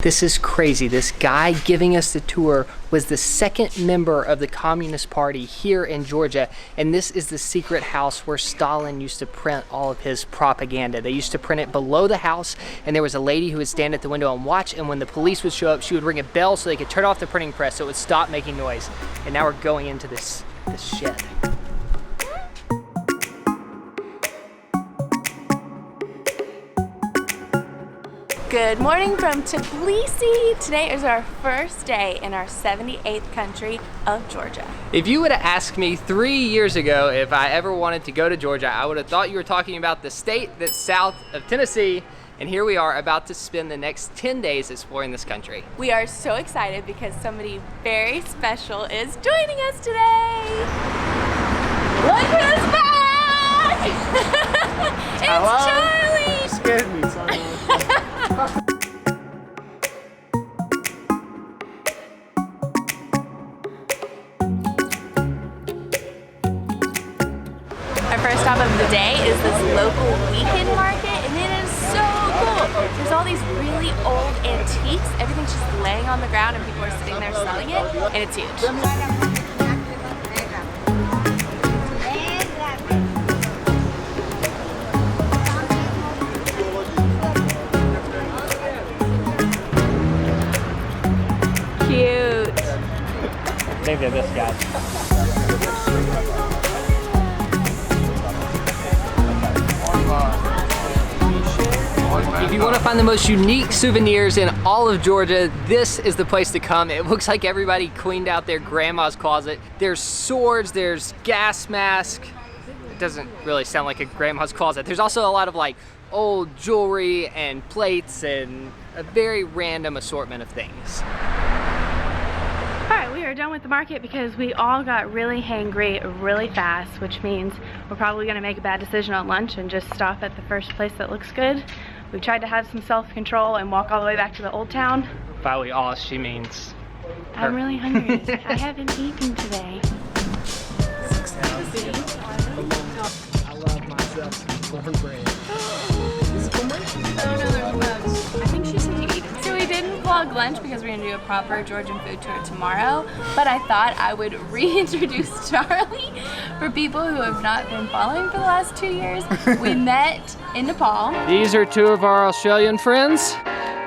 This is crazy. This guy giving us the tour was the second member of the Communist Party here in Georgia, and this is the secret house where Stalin used to print all of his propaganda. They used to print it below the house, and there was a lady who would stand at the window and watch, and when the police would show up, she would ring a bell so they could turn off the printing press so it would stop making noise. And now we're going into this shed. Good morning from Tbilisi. Today is our first day in our 78th country of Georgia. If you would have asked me 3 years ago if I ever wanted to go to Georgia, I would have thought you were talking about the state that's south of Tennessee, and here we are about to spend the next 10 days exploring this country. We are so excited because somebody very special is joining us today. Look who's back! It's Hello? Charlie! You scared me, son. Our first stop of the day is this local weekend market, and it is so cool. There's all these really old antiques. Everything's just laying on the ground and people are sitting there selling it, and it's huge. Cute. I think they're this guy. If you want to find the most unique souvenirs in all of Georgia, this is the place to come. It looks like everybody cleaned out their grandma's closet. There's swords, there's gas masks. It doesn't really sound like a grandma's closet. There's also a lot of like old jewelry and plates and a very random assortment of things. Alright, we are done with the market because we all got really hangry really fast, which means we're probably going to make a bad decision on lunch and just stop at the first place that looks good. We tried to have some self-control and walk all the way back to the old town. By we all, she means her. I'm really hungry. I haven't eaten today. I love myself some cornbread. I think she said you eat it. So we didn't vlog lunch because we're going to do a proper Georgian food tour tomorrow, but I thought I would reintroduce Charlie for people who have not been following for the last 2 years. We met in Nepal. These are two of our Australian friends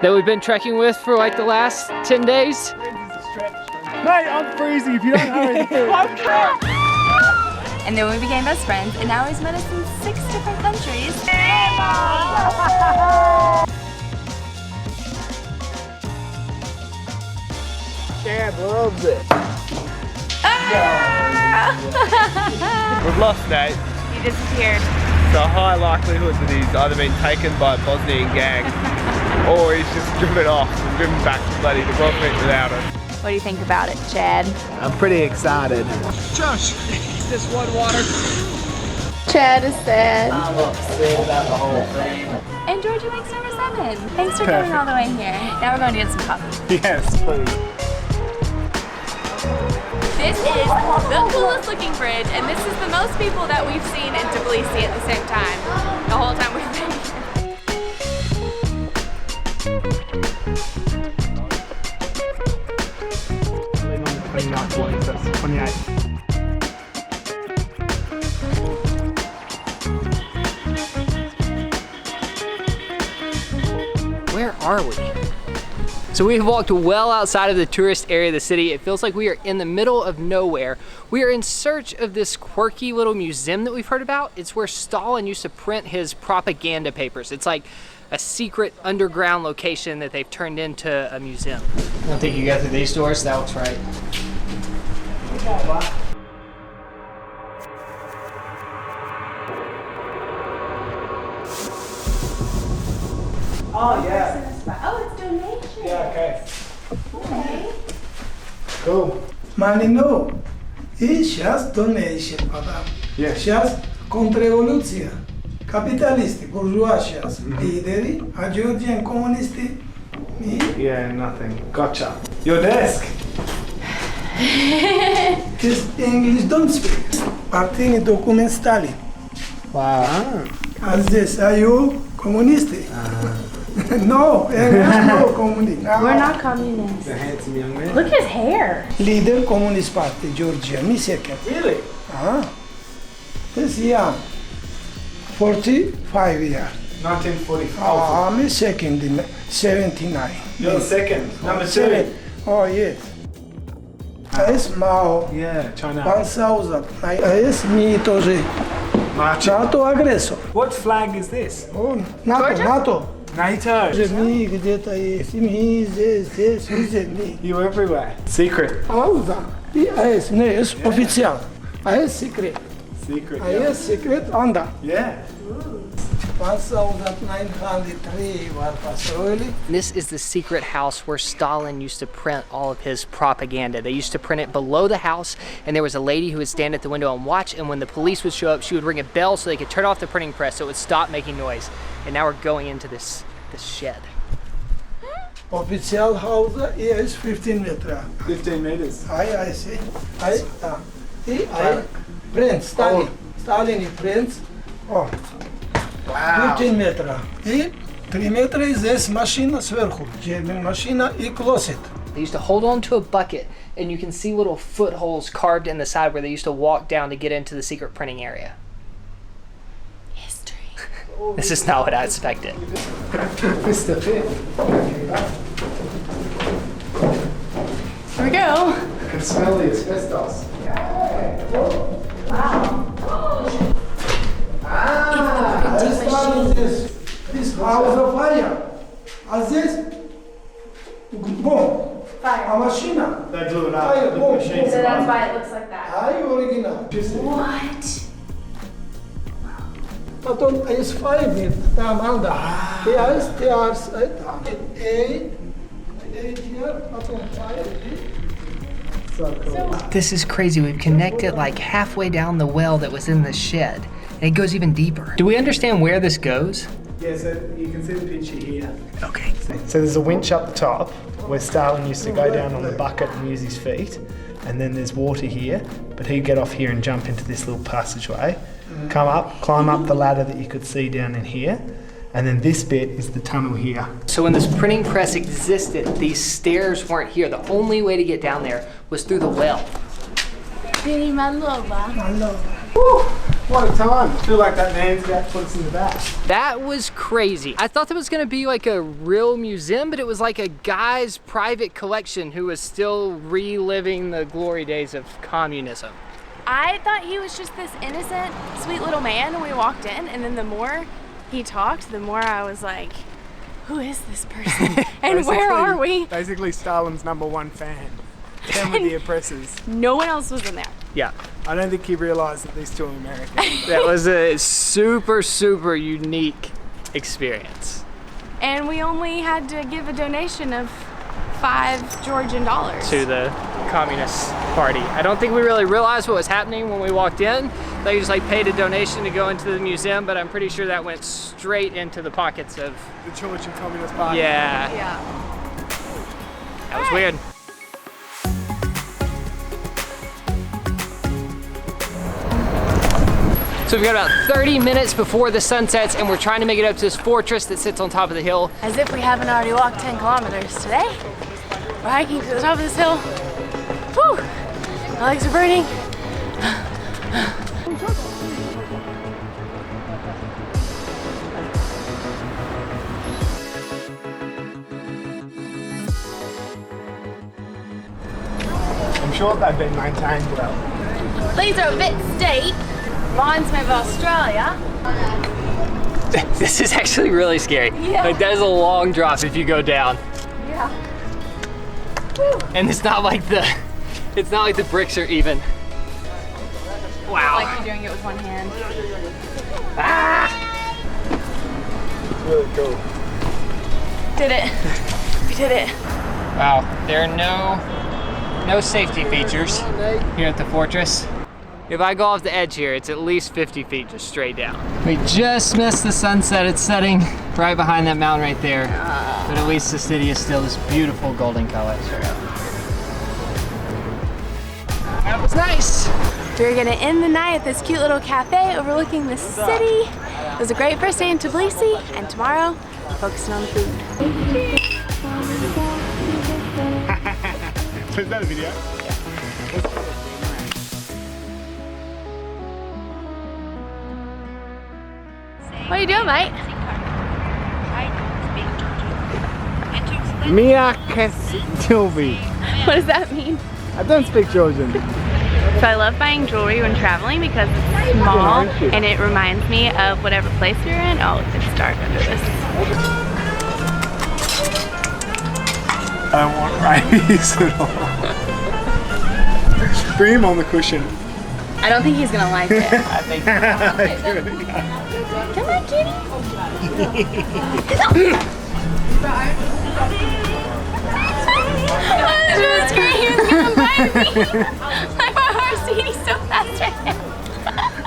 that we've been trekking with for like the last 10 days. Mate, I'm freezing if you don't hurry. And then we became best friends, and now he's met us in 6 different countries. Chad loves it. We've lost Nate. He disappeared. So high likelihood that he's either been taken by a Bosnian gang or he's just driven off and driven back to bloody Dubrovnik without us. What do you think about it, Chad? I'm pretty excited. Josh, just one water. Chad is sad. I'm upset about the whole thing. And Georgia makes number 7. Thanks for coming all the way here. Now we're going to get some coffee. Yes, please. This is the coolest looking bridge, and this is the most people that we've seen in Tbilisi at the same time. The whole time we've been here. That's 28. Where are we? So we've walked well outside of the tourist area of the city. It feels like we are in the middle of nowhere. We are in search of this quirky little museum that we've heard about. It's where Stalin used to print his propaganda papers. It's like a secret underground location that they've turned into a museum. I don't think you go through these doors. That looks right. Oh, yeah. Oh, it's donation. Yeah, okay. Okay. Cool. Malino i сейчас donation, papa. Yeah. Сейчас контрреволюция. Капиталисты, буржуа сейчас. Лидеры, а Georgian коммунисты. Yeah, nothing. Gotcha. Your desk. This English don't speak. Партийный документ Stalin. Wow. А здесь, а you коммунисты. No, no communist. We're not communists. The handsome young man. Look at his hair. Leader Communist Party, Georgia, me second. Really? This young, 45 years. 1945. Me second in 79. You're the second. Number two. Seven. Oh, yes. Jest Mao. Yeah, China. 1000. Jest mi тоже. Marching. НАТО агрессор. What flag is this? НАТО. NATO. Ми где-то есть. Мы здесь, везде. Мы. You're everywhere. Secret. Да. И есть, не есть официал. Есть секрет. Secret. Есть секрет, анда. Yeah. 1903 var построили. This is the secret house where Stalin used to print all of his propaganda. They used to print it below the house, and there was a lady who would stand at the window and watch, and when the police would show up, she would ring a bell so they could turn off the printing press so it would stop making noise. And now we're going into this shed. Official house is 15 meters. 15 meters. I see. I print Stalin. Stalin is print. Oh. Wow. 15 метра. И 3 метра здесь машина сверху. Машина и клозет. They used to hold on to a bucket, and you can see little footholes carved in the side where they used to walk down to get into the secret printing area. History. This is not what I expected. Mr. Fit. Here we go. I can smell the asbestos. This house of fire. А здесь бомб. А машина. They blew it Fire, up. The boom, machines. So that's why it looks like that. Ай, оригинал. What? Потом есть fire bit. Там анда. Есть теарс. Там. Эй. Here. Потом fire bit. So cool. This is crazy. We've connected like halfway down the well that was in the shed, and it goes even deeper. Do we understand where this goes? Yeah, so you can see the picture here. Okay. So there's a winch up the top where Stalin used to go down on the bucket and use his feet. And then there's water here, but he'd get off here and jump into this little passageway, come up, climb up the ladder that you could see down in here. And then this bit is the tunnel here. So when this printing press existed, these stairs weren't here. The only way to get down there was through the well. Woo! What a time. I feel like that man's about to put us in the back. That was crazy. I thought that was gonna be like a real museum, but it was like a guy's private collection who was still reliving the glory days of communism. I thought he was just this innocent, sweet little man when we walked in, and then the more he talked, the more I was like, who is this person? And where are we? Basically Stalin's #1 fan. Him with the oppressors. No one else was in there. Yeah, I don't think he realised that these two are Americans. that was a super, super unique experience. And we only had to give a donation of $5 Georgian dollars. To the Communist Party. I don't think we really realized what was happening when we walked in. They just like paid a donation to go into the museum, but I'm pretty sure that went straight into the pockets of, The Georgian Communist Party. yeah, Yeah. that was weird. So we've got about 30 minutes before the sun sets, and we're trying to make it up to this fortress that sits on top of the hill. As if we haven't already walked 10 kilometers today. We're hiking to the top of this hill. Whew! My legs are burning. I'm sure they've been maintained well. These are a bit steep. Reminds me of Australia. This is actually really scary. Yeah. Like that is a long drop if you go down. Yeah. And it's not like the bricks are even. Wow. Like you're doing it with one hand. Ah! It's really cool. Did it. We did it. Wow, there are no safety features here at the fortress. If I go off the edge here, it's at least 50 feet just straight down. We just missed the sunset. It's setting right behind that mountain right there. But at least the city is still this beautiful golden color. That was nice. We're gonna end the night at this cute little cafe overlooking the city. It was a great first day in Tbilisi, and tomorrow Focusing on the food. So is that a video? What are you doing, mate? Mia Kastilvi. What does that mean? I don't speak Georgian. So I love buying jewelry when traveling because it's small and it reminds me of whatever place you're in. Oh, it's dark under this. I don't want rice at all. Bring him on the cushion. I don't think he's gonna like it. I think. Come on, kitty. That's great. He was gonna bite me. Like my heart's beating so fast right now.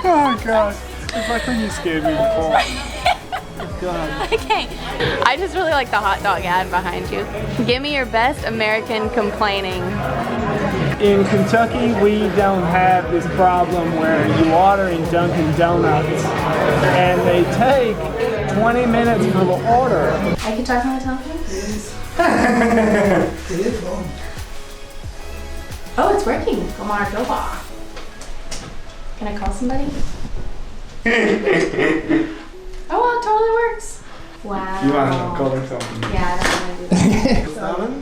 Oh gosh. It's like when you scared me before. God. Okay. I just really like the hot dog ad behind you. Give me your best American complaining. In Kentucky, we don't have this problem where you order in Dunkin' Donuts and they take 20 minutes for the order. I can talk on the telephone? Oh, it's working. Omar Doba. Can I call somebody? Oh, well, it totally works. Wow. You want to call him something? Yeah, I don't want to do that. Stalin?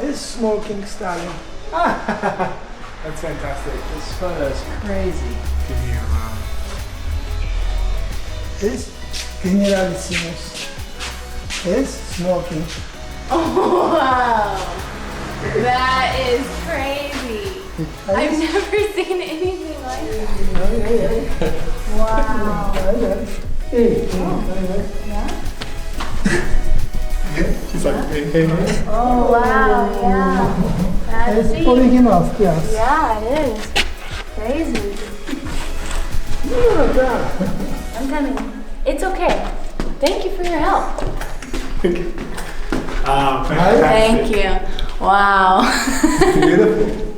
He's smoking Stalin. That's fantastic. This photo's crazy. Give me your He's generalissimus. He's smoking. Oh, wow. That is crazy. I've never seen anything like that. Wow. Yeah? She's like, hey. Oh, wow, yeah. That's He's pulling him off, yes. Yeah, it is. Crazy. I'm coming. It's okay. Thank you for your help. Fantastic. Thank you. Wow. Beautiful.